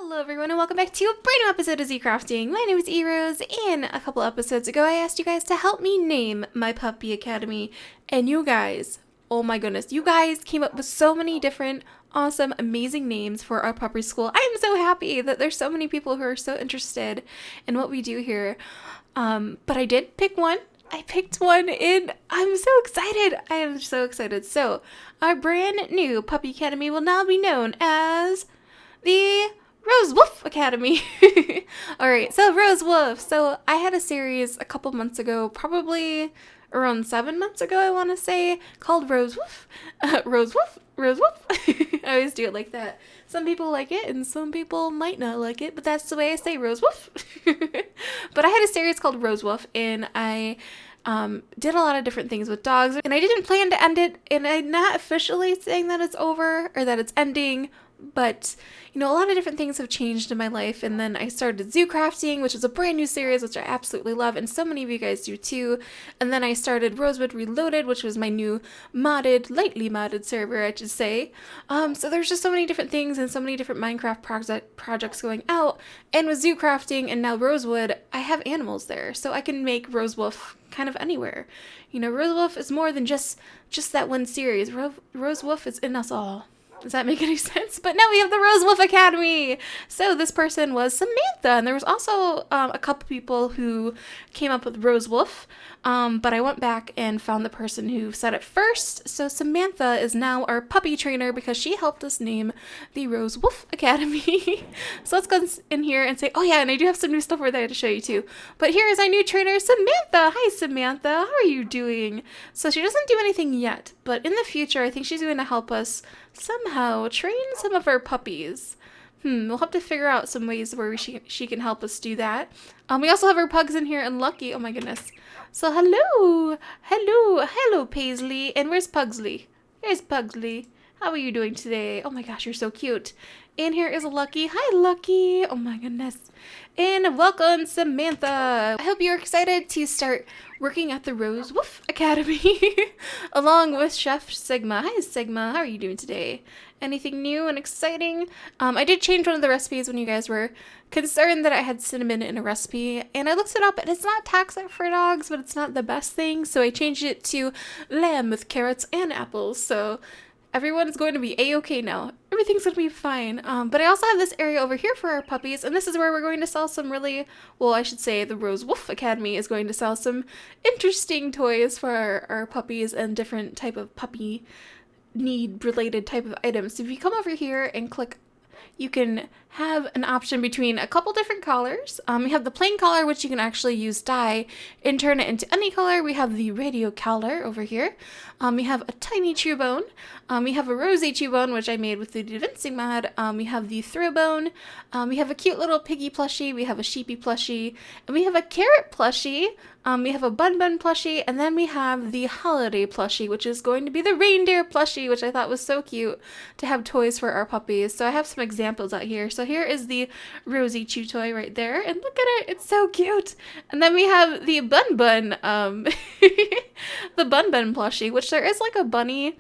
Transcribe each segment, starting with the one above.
Hello everyone and welcome back to a brand new episode of DrZharks. My name is Erose, and a couple episodes ago I asked you guys to help me name my puppy academy, and you guys, oh my goodness, you guys came up with so many different awesome, amazing names for our puppy school. I am so happy that there's so many people who are so interested in what we do here, but I did pick one. I picked one and I'm so excited. I am so excited. So our brand new puppy academy will now be known as the Rosewoof Academy. Alright, so Rosewoof. So I had a series a couple months ago, probably around 7 months ago, I want to say, called Rosewoof. Rosewoof. I always do it like that. Some people like it and some people might not like it, but that's the way I say Rosewoof. But I had a series called Rosewoof, and I did a lot of different things with dogs, and I didn't plan to end it, and I'm not officially saying that it's over or that it's ending, but you know, a lot of different things have changed in my life. And then I started zoo crafting, which is a brand new series, which I absolutely love, and so many of you guys do too. And then I started Rosewood Reloaded, which was my new modded, lightly modded server, I should say. So there's just so many different things and so many different Minecraft projects going out. And with zoo crafting and now Rosewood, I have animals there, so I can make Rosewoof kind of anywhere. You know, Rosewoof is more than just that one series. Rosewoof is in us all. Does that make any sense? But now we have the Rosewoof Academy. So this person was Samantha, and there was also a couple people who came up with Rosewoof, but I went back and found the person who said it first. So Samantha is now our puppy trainer because she helped us name the Rosewoof Academy. So let's go in here and say, oh yeah, and I do have some new stuff over there to show you too. But here is our new trainer, Samantha. Hi Samantha, how are you doing? So she doesn't do anything yet, but in the future I think she's going to help us somehow train some of our puppies. We'll have to figure out some ways where she can help us do that. We also have our pugs in here, and Lucky, oh my goodness. So hello Paisley, and where's Pugsley? Here's Pugsley. How are you doing today? Oh my gosh, you're so cute. And here is Lucky. Hi Lucky, oh my goodness. And welcome Samantha. I hope you're excited to start working at the Rosewoof Academy along with Chef Sigma. Hi Sigma, how are you doing today? Anything new and exciting? I did change one of the recipes when you guys were concerned that I had cinnamon in a recipe, and I looked it up and it's not toxic for dogs, but it's not the best thing, so I changed it to lamb with carrots and apples. So everyone's going to be a-okay now. Everything's going to be fine. But I also have this area over here for our puppies, and this is where we're going to sell some really, well, I should say the Rosewoof Academy is going to sell some interesting toys for our puppies and different type of puppy need related type of items. So if you come over here and click, you can have an option between a couple different colors. We have the plain color, which you can actually use dye and turn it into any color. We have the radio color over here. We have a tiny chew bone. We have a rosy chew bone, which I made with the DaVincing mod. We have the throw bone. We have a cute little piggy plushie. We have a sheepy plushie. And we have a carrot plushie. We have a bun plushie, and then we have the holiday plushie, which is going to be the reindeer plushie, which I thought was so cute to have toys for our puppies. So I have some examples out here. So here is the rosy chew toy right there, and look at it, it's so cute. And then we have the bun the bun plushie, which there is like a bunny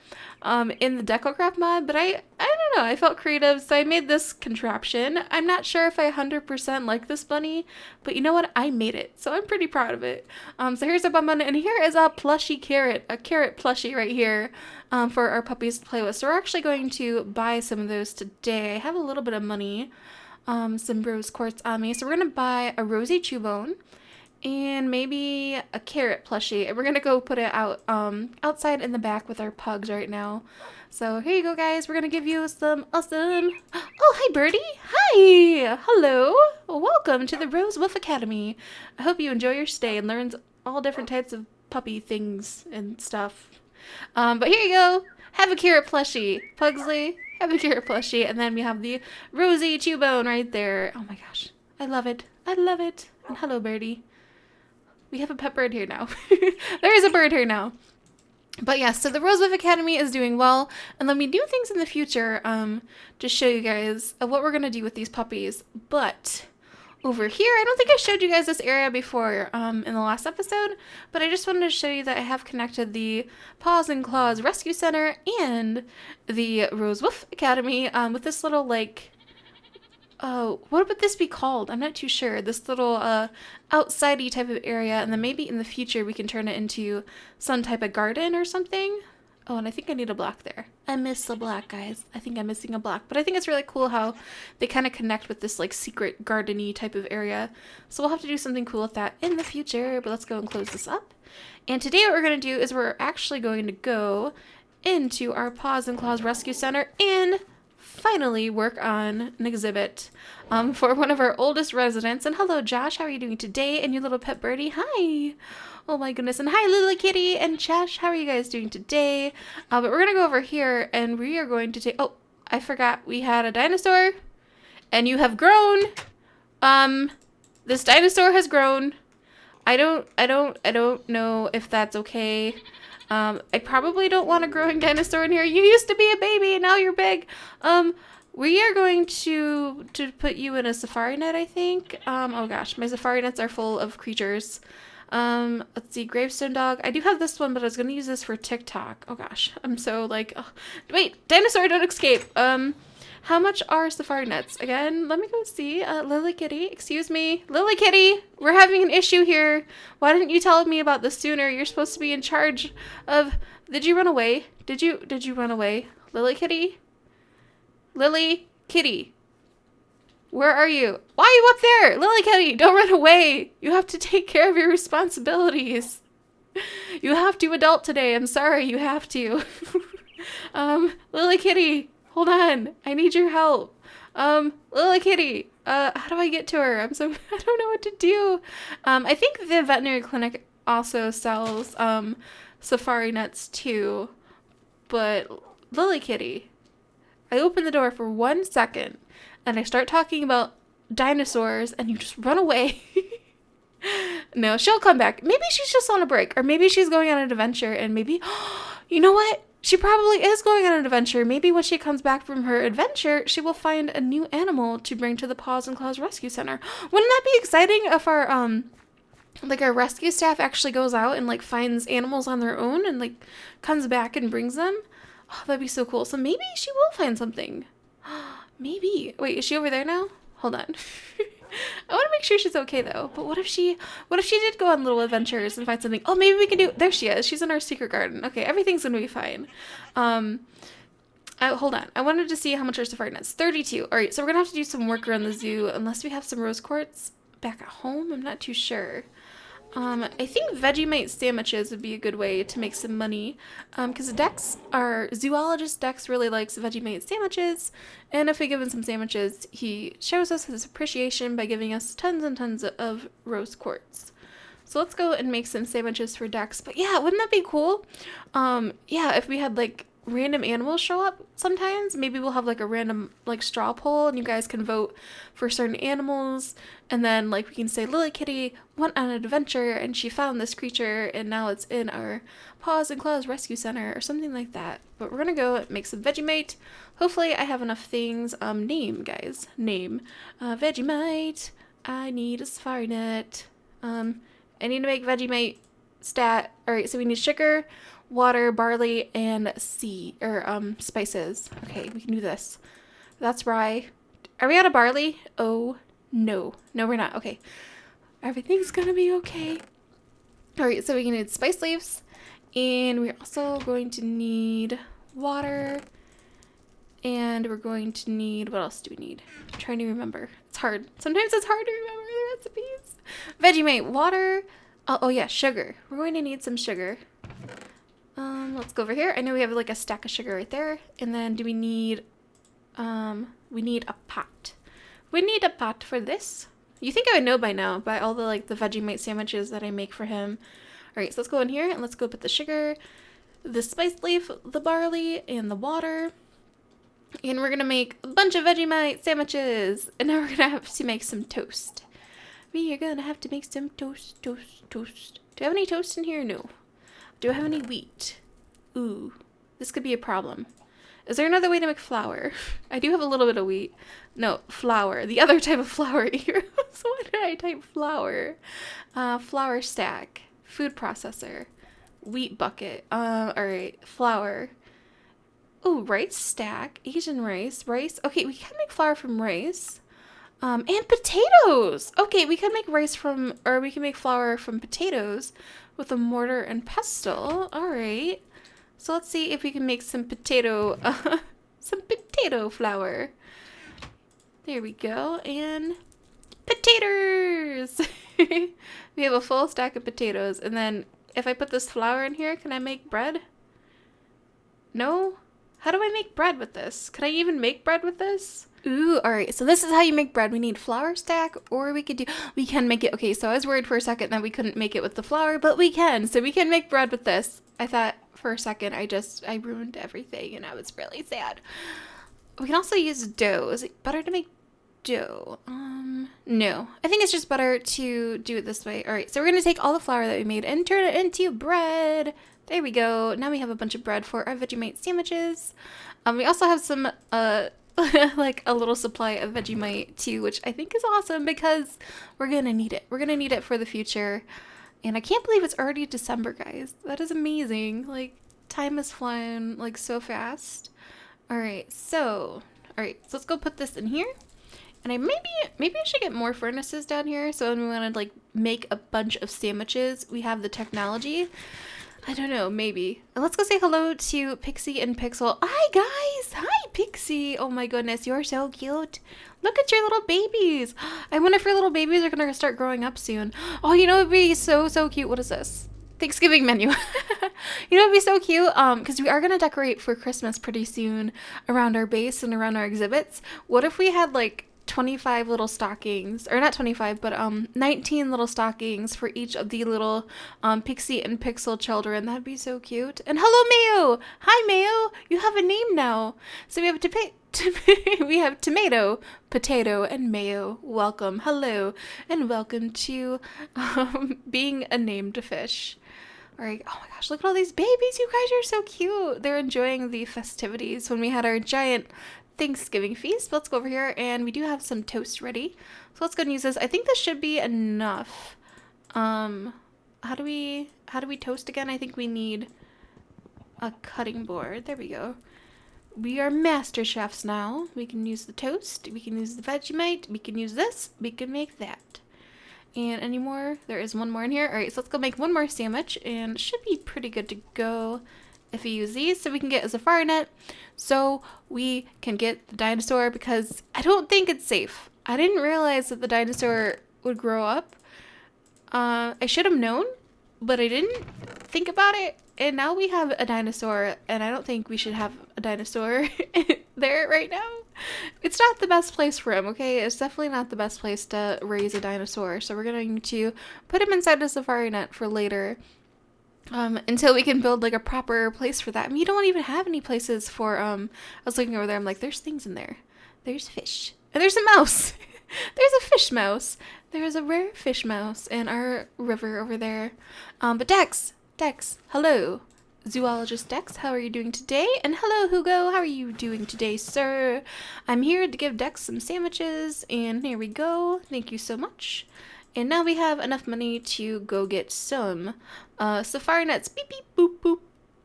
in the Decocraft mod, but I don't know, I felt creative, so I made this contraption. I'm not sure if I 100% like this bunny, but you know what, I made it, so I'm pretty proud of it. So here's a bun, and here is a plushie carrot, a carrot plushie right here for our puppies to play with. So we're actually going to buy some of those today. I have a little bit of money, some rose quartz on me, so we're gonna buy a rosy chew bone and maybe a carrot plushie, and we're gonna go put it out outside in the back with our pugs right now. So here you go guys, we're gonna give you some awesome, oh hi Birdie, hi, hello, welcome to the Rosewoof Academy. I hope you enjoy your stay and learn all different types of puppy things and stuff. But here you go, have a carrot plushie, Pugsley, have a carrot plushie, and then we have the rosy chew bone right there. Oh my gosh, I love it, I love it. And hello Birdie. We have a pet bird here now. There is a bird here now. But yes, so the Rosewoof Academy is doing well, and let me do things in the future to show you guys what we're going to do with these puppies. But over here, I don't think I showed you guys this area before in the last episode, but I just wanted to show you that I have connected the Paws and Claws Rescue Center and the Rosewoof Academy with this little like Oh, what would this be called? I'm not too sure. This little outsidey type of area, and then maybe in the future we can turn it into some type of garden or something. Oh, and I think I need a block there. I miss the block, guys. I think I'm missing a block. But I think it's really cool how they kind of connect with this like secret garden-y type of area. So we'll have to do something cool with that in the future. But let's go and close this up. And today what we're going to do is we're actually going to go into our Paws and Claws Rescue Center and finally work on an exhibit for one of our oldest residents. And hello, Josh. How are you doing today? And your little pet birdie. Hi. Oh my goodness. And hi, Lily Kitty and Josh. How are you guys doing today? But we're going to go over here and we are going to take... Oh, I forgot we had a dinosaur. And you have grown. This dinosaur has grown. I don't know if that's okay. I probably don't want a growing dinosaur in here. You used to be a baby and now you're big. We are going to put you in a safari net, I think. Oh gosh, my safari nets are full of creatures. Let's see, gravestone dog. I do have this one, but I was going to use this for Tik Tok. Oh gosh, I'm so like, oh. Wait, dinosaur, don't escape. How much are safari nets? Again, let me go see. Lily Kitty, excuse me. Lily Kitty, we're having an issue here. Why didn't you tell me about this sooner? You're supposed to be in charge of... Did you run away? Did you run away? Lily Kitty? Lily Kitty. Where are you? Why are you up there? Lily Kitty, don't run away. You have to take care of your responsibilities. You have to adult today. I'm sorry, you have to. Lily Kitty. Hold on. I need your help. Lily Kitty. How do I get to her? I don't know what to do. I think the veterinary clinic also sells, safari nets too. But Lily Kitty, I open the door for 1 second and I start talking about dinosaurs and you just run away. No, she'll come back. Maybe she's just on a break or maybe she's going on an adventure and maybe, you know what? She probably is going on an adventure. Maybe when she comes back from her adventure, she will find a new animal to bring to the Paws and Claws Rescue Center. Wouldn't that be exciting if our, like our rescue staff actually goes out and like finds animals on their own and like comes back and brings them? Oh, that'd be so cool. So maybe she will find something. Maybe. Wait, is she over there now? Hold on. I want to make sure she's okay though. But what if she did go on little adventures and find something? Oh, maybe we can do... There she is. She's in our secret garden. Okay, everything's going to be fine. Hold on. I wanted to see how much our safari net's 32. All right, so we're going to have to do some work around the zoo unless we have some rose quartz back at home. I'm not too sure. I think Vegemite sandwiches would be a good way to make some money, because our zoologist Dex really likes Vegemite sandwiches, and if we give him some sandwiches, he shows us his appreciation by giving us tons and tons of rose quartz. So let's go and make some sandwiches for Dex. But yeah, wouldn't that be cool? Yeah, if we had like random animals show up sometimes, maybe we'll have like a random like straw poll and you guys can vote for certain animals, and then like we can say Lily Kitty went on an adventure and she found this creature and now it's in our Paws and Claws Rescue Center or something like that. But we're gonna go make some Vegemite. Hopefully I have enough things. Name, guys, name. Vegemite. I need a safari net. I need to make Vegemite stat. Alright, so we need sugar, water, barley, and spices. Okay, we can do this. That's rye. Are we out of barley? Oh, no. No, we're not. Okay. Everything's gonna be okay. Alright, so we can need spice leaves. And we're also going to need water. And we're going to need... What else do we need? I'm trying to remember. It's hard. Sometimes it's hard to remember the recipes. Vegemite, water. Oh yeah, sugar. We're going to need some sugar. Let's go over here. I know we have like a stack of sugar right there. And then do we need, we need a pot. We need a pot for this. You think I would know by now, by all the like the Vegemite sandwiches that I make for him. All right, so let's go in here and let's go put the sugar, the spice leaf, the barley, and the water. And we're gonna make a bunch of Vegemite sandwiches. And now we're gonna have to make some toast. We are gonna have to make some toast. Do I have any toast in here? No. Do I have any wheat? Ooh, this could be a problem. Is there another way to make flour? I do have a little bit of wheat. No, flour. The other type of flour. So why did I type flour? Flour stack. Food processor. Wheat bucket. Alright. Flour. Ooh, rice stack. Asian rice. Rice. Okay, we can make flour from rice. And potatoes. Okay, we can make rice from, or we can make flour from potatoes with a mortar and pestle. All right. So let's see if we can make some potato, some potato flour. There we go. And potatoes. We have a full stack of potatoes. And then if I put this flour in here, can I make bread? No? How do I make bread with this? Can I even make bread with this? Ooh, all right. So this is how you make bread. We need flour stack, or we can make it. Okay, so I was worried for a second that we couldn't make it with the flour, but we can. So we can make bread with this. I thought for a second I ruined everything and I was really sad. We can also use dough. Is it better to make dough? No. I think it's just better to do it this way. All right, so we're going to take all the flour that we made and turn it into bread. There we go. Now we have a bunch of bread for our Vegemite sandwiches. We also have some, like a little supply of Vegemite too, which I think is awesome because we're going to need it. We're going to need it for the future. And I can't believe it's already December, guys. That is amazing. Like, time is flying, like, so fast. All right, so let's go put this in here. And maybe I should get more furnaces down here. So when we want to, like, make a bunch of sandwiches, we have the technology. I don't know, maybe. Let's go say hello to Pixie and Pixel. Hi, guys. Hi, Pixie. Oh, my goodness. You're so cute. Look at your little babies. I wonder if your little babies are going to start growing up soon. Oh, you know, it'd be so, so cute. What is this? Thanksgiving menu. You know, it'd be so cute. Because we are going to decorate for Christmas pretty soon around our base and around our exhibits. What if we had, like, 25 little stockings, or not 25, but 19 little stockings for each of the little Pixie and Pixel children. That'd be so cute. And hello, Mayo. Hi, Mayo. You have a name now. So we have we have tomato, potato, and mayo. Welcome, hello, and welcome to being a named fish. All right. Oh my gosh, look at all these babies. You guys are so cute. They're enjoying the festivities when we had our giant Thanksgiving feast. Let's go over here, and we do have some toast ready. So let's go and use this. I think this should be enough. How do we toast again? I think we need a cutting board. There we go. We are master chefs now. We can use the toast. We can use the Vegemite. We can use this. We can make that. And any more? There is one more in here. All right, so let's go make one more sandwich, and it should be pretty good to go if we use these. So we can get a safari net, so we can get the dinosaur, because I don't think it's safe. I didn't realize that the dinosaur would grow up. I should have known, but I didn't think about it. And now we have a dinosaur, and I don't think we should have a dinosaur there right now. It's not the best place for him, okay? It's definitely not the best place to raise a dinosaur. So we're going to put him inside the safari net for later, until we can build like a proper place for that. I mean, you don't even have any places for, I was looking over there, I'm like, there's things in there. There's fish. And there's a mouse. There's a fish mouse. There's a rare fish mouse in our river over there. But Dex, hello. Zoologist Dex, how are you doing today? And hello, Hugo, how are you doing today, sir? I'm here to give Dex some sandwiches, and here we go. Thank you so much. And now we have enough money to go get some safari nets. Beep, beep, boop, boop.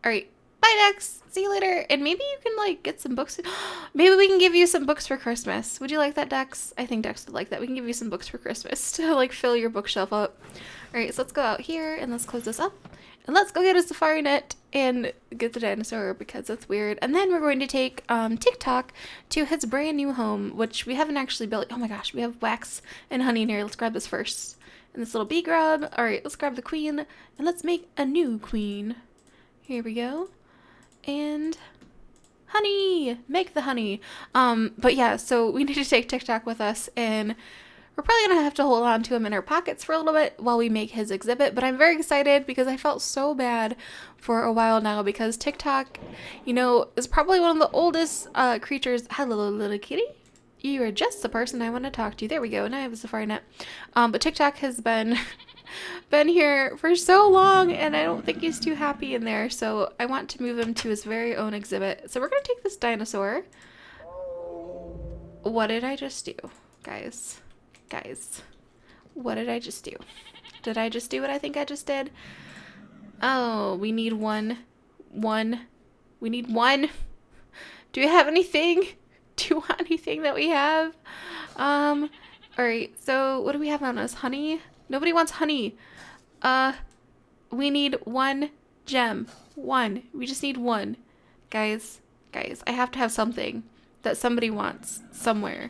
All right, bye, Dex. See you later. And maybe you can, like, get some books. Maybe we can give you some books for Christmas. Would you like that, Dex? I think Dex would like that. We can give you some books for Christmas to, like, fill your bookshelf up. All right, so let's go out here, and let's close this up. And let's go get a safari net and get the dinosaur, because that's weird. And then we're going to take Tik Tok to his brand new home, which we haven't actually built. Oh my gosh, we have wax and honey in here. Let's grab this first. And this little bee grub. All right, let's grab the queen, and let's make a new queen. Here we go. And honey, make the honey. But yeah, so we need to take Tik Tok with us, and we're probably going to have to hold on to him in our pockets for a little bit while we make his exhibit. But I'm very excited because I felt so bad for a while now, because Tik Tok, you know, is probably one of the oldest creatures. Hello, little kitty. You are just the person I want to talk to. There we go. Now I have a safari net. But Tik Tok has been here for so long, and I don't think he's too happy in there. So I want to move him to his very own exhibit. So we're going to take this dinosaur. What did I just do, guys? What did I just do? Did I just do what I think I just did? Oh, we need one. We need one. Do we have anything? Do you want anything that we have? All right, so what do we have on us? Honey? Nobody wants honey. We need 1 gem. 1. We just need 1. Guys, I have to have something that somebody wants somewhere.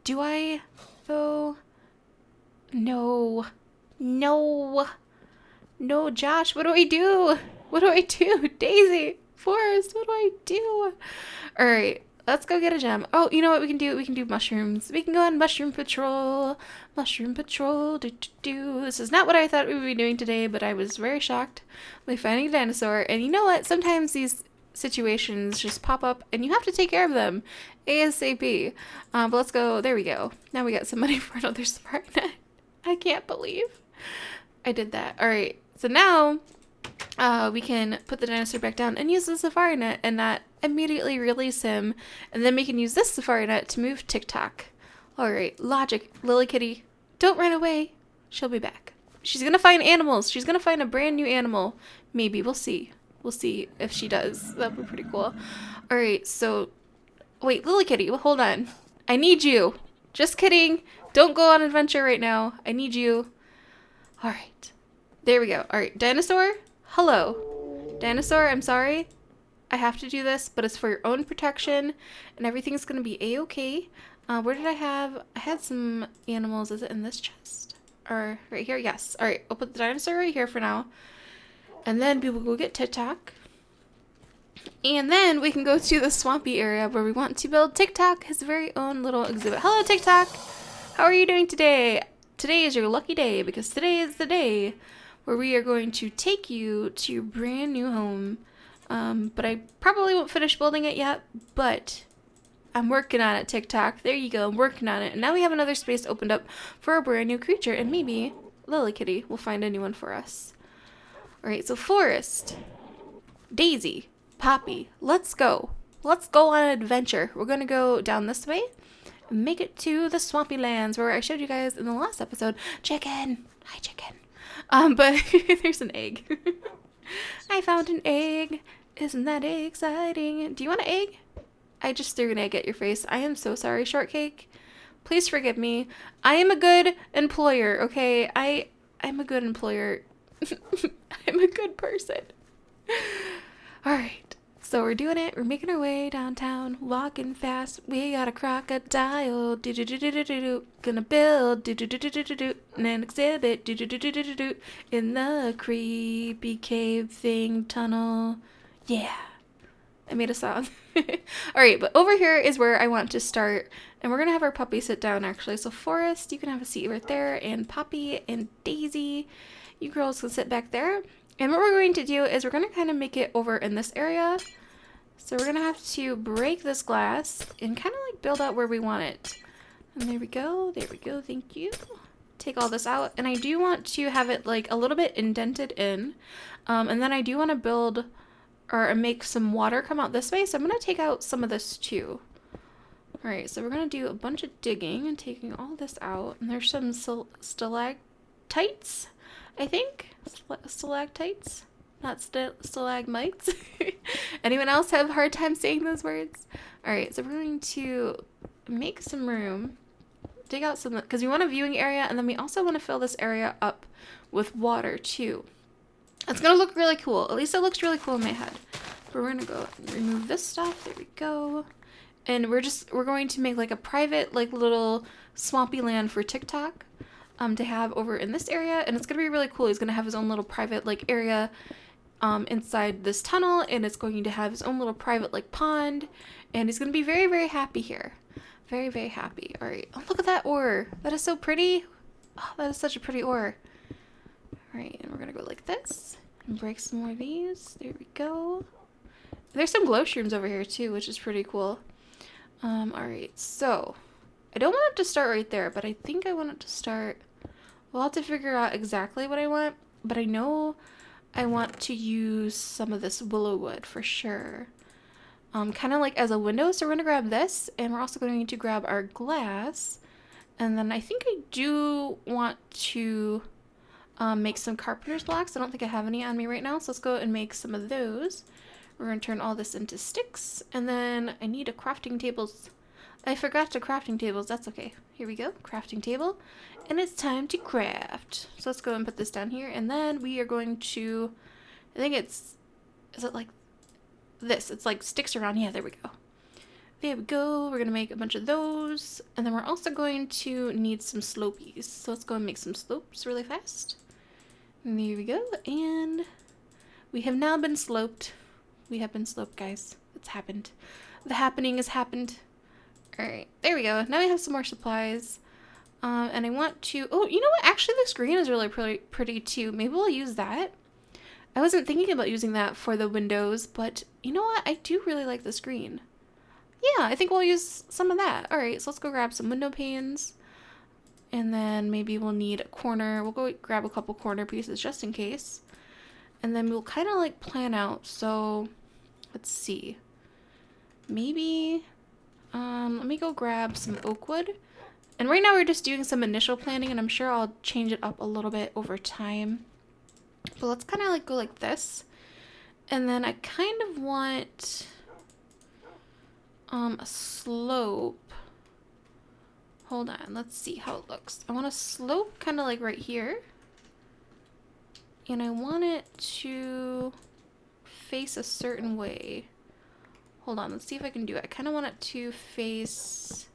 Do I, though? No. No. No, Josh, what do I do? What do I do? Daisy, Forrest, what do I do? All right, let's go get a gem. Oh, you know what we can do? We can do mushrooms. We can go on mushroom patrol. Mushroom patrol. This is not what I thought we would be doing today, but I was very shocked by finding a dinosaur. And you know what? Sometimes these situations just pop up and you have to take care of them ASAP. But let's go. There we go. Now we got some money for another safari net. I can't believe I did that. All right. So now we can put the dinosaur back down and use the safari net and not immediately release him. And then we can use this safari net to move Tik Tok. All right, logic. Lily Kitty, don't run away. She'll be back. She's going to find animals. She's going to find a brand new animal. Maybe. We'll see. We'll see if she does. That'd be pretty cool. All right, so wait, Lily Kitty, well, hold on. I need you. Just kidding. Don't go on adventure right now. I need you. All right. There we go. All right, Dinosaur, hello. Dinosaur, I'm sorry. I have to do this, but it's for your own protection, and everything's going to be A-okay. Where did I have? I had some animals. Is it in this chest? Or right here? Yes. All right, I'll put the dinosaur right here for now. And then we will go get Tik Tok. And then we can go to the swampy area where we want to build Tik Tok, his very own little exhibit. Hello, Tik Tok. How are you doing today? Today is your lucky day because today is the day where we are going to take you to your brand new home. But I probably won't finish building it yet, but I'm working on it, Tik Tok. There you go, I'm working on it. And now we have another space opened up for a brand new creature, and maybe Lily Kitty will find a new one for us. Alright, so Forest, Daisy, Poppy, let's go. Let's go on an adventure. We're gonna go down this way and make it to the swampy lands where I showed you guys in the last episode. Chicken! Hi, chicken. But there's an egg. I found an egg. Isn't that exciting? Do you want an egg? I just threw an egg at your face. I am so sorry, Shortcake. Please forgive me. I am a good employer, okay? I'm a good employer. I'm a good person. Alright. So we're doing it. We're making our way downtown, walking fast. We got a crocodile. Do-do-do-do-do-do. Gonna build do-do-do-do-do-do. An exhibit do-do-do-do-do-do. In the creepy cave thing tunnel. Yeah. I made a song. Alright, but over here is where I want to start. And we're gonna have our puppy sit down actually. So Forrest, you can have a seat right there. And Poppy and Daisy, you girls can sit back there. And what we're going to do is we're going to kind of make it over in this area. So we're going to have to break this glass and kind of like build out where we want it. And there we go. There we go. Thank you. Take all this out. And I do want to have it like a little bit indented in. And then I do want to build or make some water come out this way. So I'm going to take out some of this too. All right. So we're going to do a bunch of digging and taking all this out. And there's some stalactites, I think. Stalactites, not stalagmites. Anyone else have a hard time saying those words? All right, so we're going to make some room, dig out some, because we want a viewing area, and then we also want to fill this area up with water too. It's gonna look really cool. At least it looks really cool in my head. But we're gonna go and remove this stuff. There we go. And we're going to make like a private like little swampy land for Tik Tok. To have over in this area, and it's gonna be really cool. He's gonna have his own little private like area inside this tunnel, and it's going to have his own little private like pond, and he's gonna be very, very happy here. Very, very happy. All right. Oh, look at that ore. That is so pretty. Oh, that is such a pretty ore. All right, and we're gonna go like this and break some more of these. There we go. There's some glow shrooms over here too, which is pretty cool. All right, so I don't want it to start right there, but I think I want it to start. We'll have to figure out exactly what I want, but I know I want to use some of this willow wood for sure. Kind of like as a window, so we're going to grab this, and we're also going to grab our glass, and then I think I do want to make some carpenter's blocks. I don't think I have any on me right now, so let's go and make some of those. We're going to turn all this into sticks, and then I need a crafting table's I forgot the crafting tables. That's okay. Here we go. Crafting table. And it's time to craft. So let's go and put this down here. And then we are going to, I think it's, is it like this? It's like sticks around. Yeah, there we go. There we go. We're going to make a bunch of those. And then we're also going to need some slopies. So let's go and make some slopes really fast. And there we go. And we have now been sloped. We have been sloped, guys. It's happened. The happening has happened. Alright, there we go. Now we have some more supplies. And I want to... Oh, you know what? Actually, this green is really pretty too. Maybe we'll use that. I wasn't thinking about using that for the windows, but you know what? I do really like this green. Yeah, I think we'll use some of that. Alright, so let's go grab some window panes. And then maybe we'll need a corner. We'll go grab a couple corner pieces just in case. And then we'll kind of like plan out. So, let's see. Maybe... let me go grab some oak wood. And right now we're just doing some initial planning, and I'm sure I'll change it up a little bit over time. But let's kind of like go like this. And then I kind of want a slope. Hold on, let's see how it looks. I want a slope kind of like right here. And I want it to face a certain way. Hold on, let's see if I can do it. I kind of want it to face...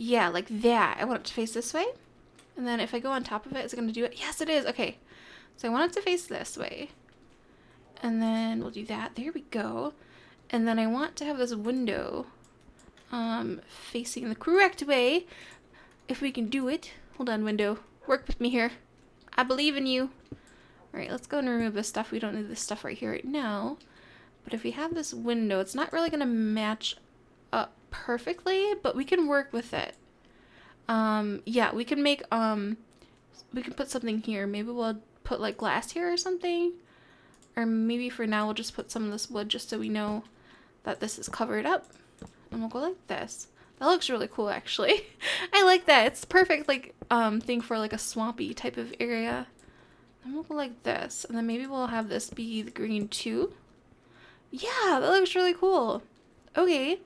Yeah, like that. I want it to face this way. And then if I go on top of it, is it going to do it? Yes, it is. Okay. So I want it to face this way. And then we'll do that. There we go. And then I want to have this window facing the correct way. If we can do it. Hold on, window. Work with me here. I believe in you. Alright, let's go and remove this stuff. We don't need this stuff right here right now. But if we have this window, it's not really going to match up perfectly, but we can work with it. Yeah, we can make, we can put something here. Maybe we'll put like glass here or something. Or maybe for now we'll just put some of this wood just so we know that this is covered up. And we'll go like this. That looks really cool, actually. I like that. It's perfect, like, thing for like a swampy type of area. And we'll go like this. And then maybe we'll have this be the green too. Yeah, that looks really cool. Okay.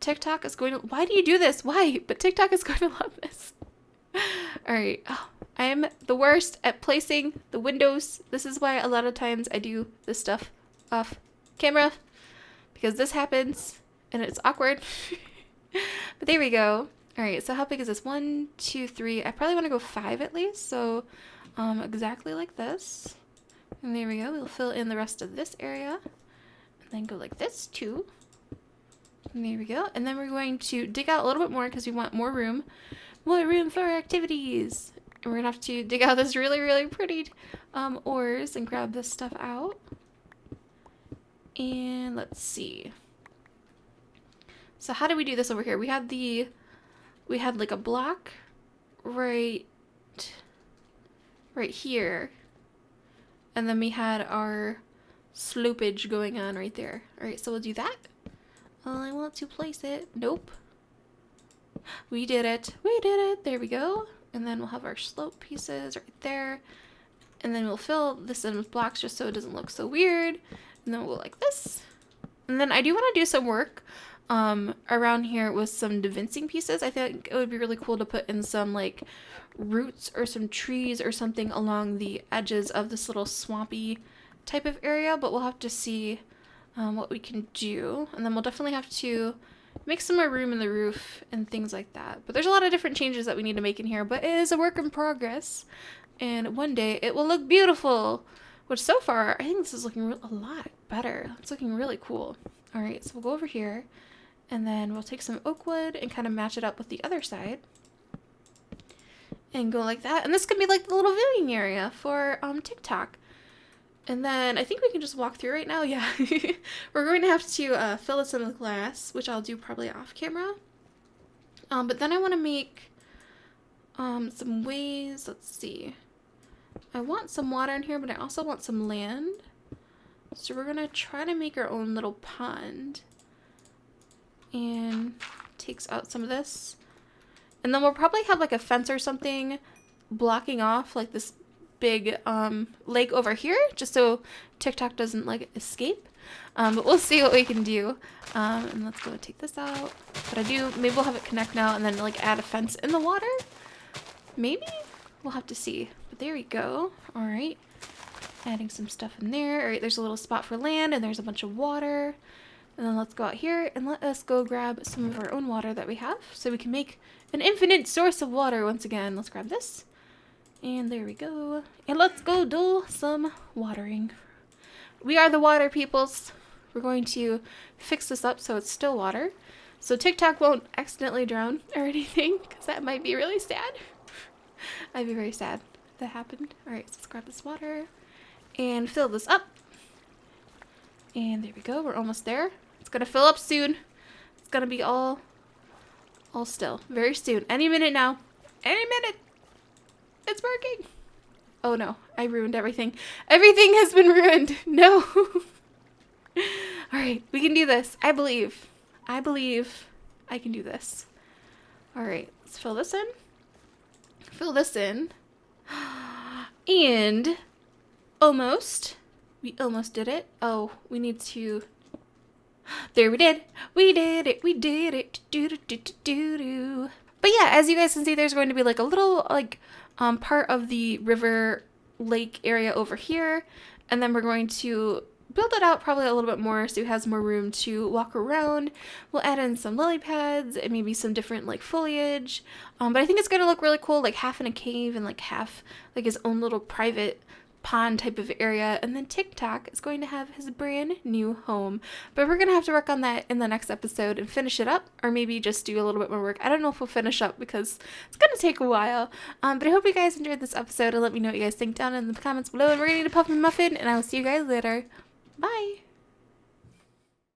TikTok is going to... Why do you do this? Why? But TikTok is going to love this. Alright. Oh, I am the worst at placing the windows. This is why a lot of times I do this stuff off camera. Because this happens and it's awkward. But there we go. Alright, so how big is this? 1, 2, 3. I probably want to go 5 at least. So exactly like this. And there we go. We'll fill in the rest of this area. And then go like this too. And there we go. And then we're going to dig out a little bit more because we want more room. More room for our activities. And we're going to have to dig out this really, really pretty ores and grab this stuff out. And let's see. So how do we do this over here? We had like a block right here. And then we had our slopage going on right there. Alright, so we'll do that. I want to place it. Nope. We did it. We did it. There we go. And then we'll have our slope pieces right there. And then we'll fill this in with blocks just so it doesn't look so weird. And then we'll go like this. And then I do want to do some work around here with some DaVincing pieces. I think it would be really cool to put in some like roots or some trees or something along the edges of this little swampy type of area. But we'll have to see what we can do. And then we'll definitely have to make some more room in the roof and things like that. But there's a lot of different changes that we need to make in here. But it is a work in progress. And one day it will look beautiful. Which so far, I think this is looking a lot better. It's looking really cool. Alright, so we'll go over here. And then we'll take some oak wood and kind of match it up with the other side. And go like that. And this could be like the little viewing area for TikTok. And then I think we can just walk through right now. Yeah. We're going to have to fill this in with glass, which I'll do probably off camera. But then I want to make some ways. Let's see. I want some water in here, but I also want some land. So we're going to try to make our own little pond. And takes out some of this. And then we'll probably have like a fence or something blocking off like this big lake over here, just so TikTok doesn't like escape. But we'll see what we can do. And let's go and take this out. But maybe we'll have it connect now and then like add a fence in the water. Maybe? We'll have to see. But there we go. All right. Adding some stuff in there. All right, there's a little spot for land and there's a bunch of water. And then let's go out here and let us go grab some of our own water that we have so we can make an infinite source of water once again. Let's grab this. And there we go. And let's go do some watering. We are the water peoples. We're going to fix this up so it's still water. So TikTok won't accidentally drown or anything, because that might be really sad. I'd be very sad if that happened. All right, so let's grab this water and fill this up. And there we go. We're almost there. It's going to fill up soon. It's going to be all still. Very soon. Any minute now. Any minute. It's working. Oh no, I ruined everything. Everything has been ruined. No. All right, we can do this. I believe I can do this. All right, let's fill this in. Fill this in. And we almost did it. Oh, we need to. There we did. We did it. We did it. Do. But yeah, as you guys can see, there's going to be like a little like part of the river lake area over here, and then we're going to build it out probably a little bit more so it has more room to walk around. We'll add in some lily pads and maybe some different like foliage, but I think it's going to look really cool, like half in a cave and like half like his own little private pond type of area. And then TikTok is going to have his brand new home, but we're gonna have to work on that in the next episode and finish it up, or maybe just do a little bit more work. I don't know if we'll finish up because it's gonna take a while, but I hope you guys enjoyed this episode, and let me know what you guys think down in the comments below. And we're gonna eat a puffin muffin, and I will see you guys later. Bye.